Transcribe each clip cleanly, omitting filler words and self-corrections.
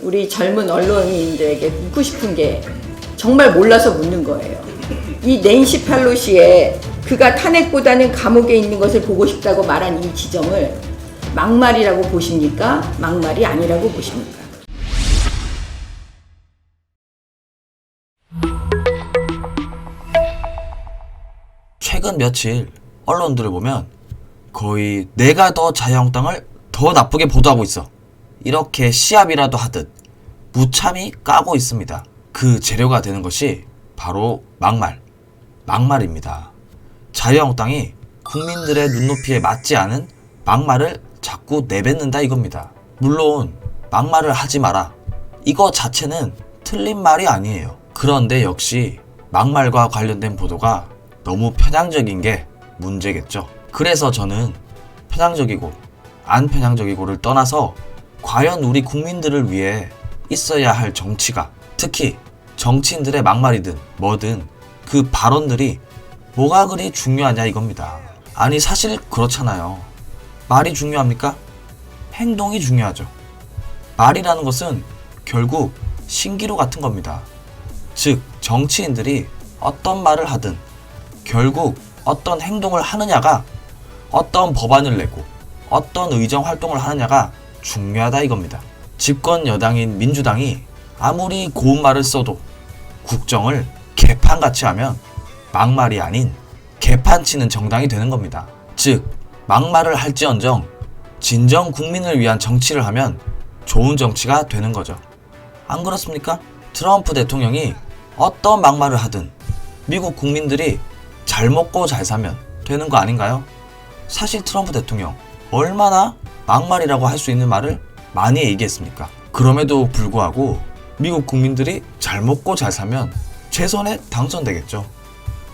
우리 젊은 언론인들에게 묻고 싶은 게 정말 몰라서 묻는 거예요. 이 낸시 펠로시의 그가 탄핵보다는 감옥에 있는 것을 보고 싶다고 말한 이 지점을 막말이라고 보십니까? 막말이 아니라고 보십니까? 최근 며칠 언론들을 보면 거의 내가 더 자유한국당을 더 나쁘게 보도하고 있어, 이렇게 시합이라도 하듯 무참히 까고 있습니다. 그 재료가 되는 것이 바로 막말입니다. 자유한국당이 국민들의 눈높이에 맞지 않은 막말을 자꾸 내뱉는다 이겁니다. 물론 막말을 하지 마라, 이거 자체는 틀린 말이 아니에요. 그런데 역시 막말과 관련된 보도가 너무 편향적인 게 문제겠죠. 그래서 저는 편향적이고 안 편향적이고를 떠나서 과연 우리 국민들을 위해 있어야 할 정치가, 특히 정치인들의 막말이든 뭐든 그 발언들이 뭐가 그리 중요하냐 이겁니다. 아니 사실 그렇잖아요. 말이 중요합니까? 행동이 중요하죠. 말이라는 것은 결국 신기루 같은 겁니다. 즉 정치인들이 어떤 말을 하든 결국 어떤 행동을 하느냐가, 어떤 법안을 내고 어떤 의정 활동을 하느냐가 중요하다 이겁니다. 집권 여당인 민주당이 아무리 고운 말을 써도 국정을 개판같이 하면 막말이 아닌 개판치는 정당이 되는 겁니다. 즉 막말을 할지언정 진정 국민을 위한 정치를 하면 좋은 정치가 되는 거죠. 안 그렇습니까? 트럼프 대통령이 어떤 막말을 하든 미국 국민들이 잘 먹고 잘 사면 되는 거 아닌가요? 사실 트럼프 대통령 얼마나 막말이라고 할 수 있는 말을 많이 얘기했습니까? 그럼에도 불구하고 미국 국민들이 잘 먹고 잘 사면 최선에 당선되겠죠.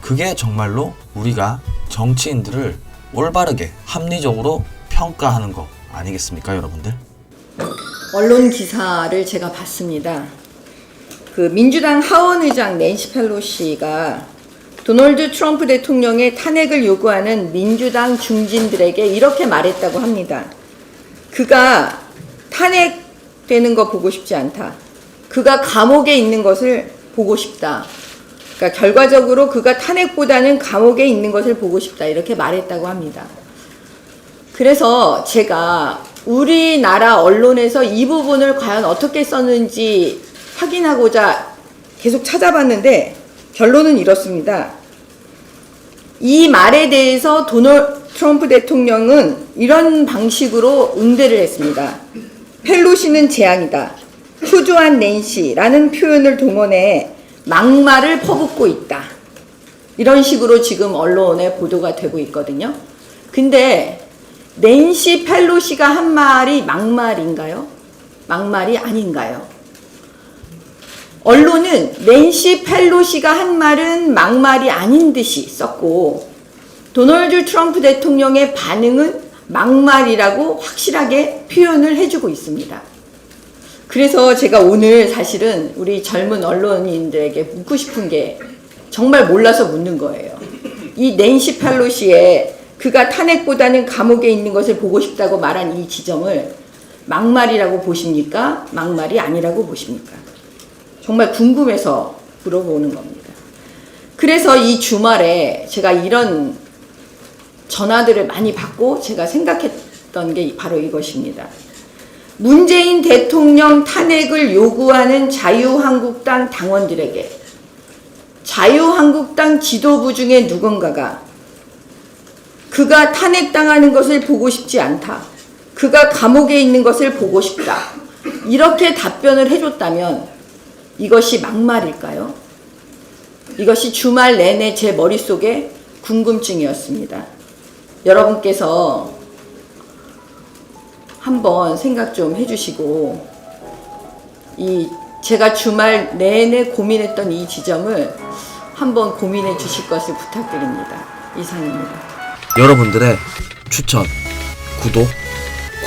그게 정말로 우리가 정치인들을 올바르게 합리적으로 평가하는 거 아니겠습니까, 여러분들? 언론 기사를 제가 봤습니다. 그 민주당 하원 의장 낸시 펠로시가 도널드 트럼프 대통령의 탄핵을 요구하는 민주당 중진들에게 이렇게 말했다고 합니다. 그가 탄핵되는 거 보고 싶지 않다. 그가 감옥에 있는 것을 보고 싶다. 그러니까 결과적으로 그가 탄핵보다는 감옥에 있는 것을 보고 싶다. 이렇게 말했다고 합니다. 그래서 제가 우리나라 언론에서 이 부분을 과연 어떻게 썼는지 확인하고자 계속 찾아봤는데 결론은 이렇습니다. 이 말에 대해서 도널드 트럼프 대통령은 이런 방식으로 응대를 했습니다. 펠로시는 재앙이다. 초조한 낸시라는 표현을 동원해 막말을 퍼붓고 있다. 이런 식으로 지금 언론에 보도가 되고 있거든요. 근데 낸시 펠로시가 한 말이 막말인가요? 막말이 아닌가요? 언론은 낸시 펠로시가 한 말은 막말이 아닌 듯이 썼고 도널드 트럼프 대통령의 반응은 막말이라고 확실하게 표현을 해주고 있습니다. 그래서 제가 오늘 사실은 우리 젊은 언론인들에게 묻고 싶은 게 정말 몰라서 묻는 거예요. 이 낸시 펠로시의 그가 탄핵보다는 감옥에 있는 것을 보고 싶다고 말한 이 지점을 막말이라고 보십니까? 막말이 아니라고 보십니까? 정말 궁금해서 물어보는 겁니다. 그래서 이 주말에 제가 이런 전화들을 많이 받고 제가 생각했던 게 바로 이것입니다. 문재인 대통령 탄핵을 요구하는 자유한국당 당원들에게 자유한국당 지도부 중에 누군가가 그가 탄핵당하는 것을 보고 싶지 않다. 그가 감옥에 있는 것을 보고 싶다. 이렇게 답변을 해줬다면 이것이 막말일까요? 이것이 주말 내내 제 머릿속에 궁금증이었습니다. 여러분께서 한번 생각 좀 해주시고 제가 주말 내내 고민했던 이 지점을 한번 고민해 주실 것을 부탁드립니다. 이상입니다. 여러분들의 추천, 구독,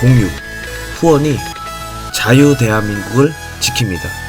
공유, 후원이 자유 대한민국을 지킵니다.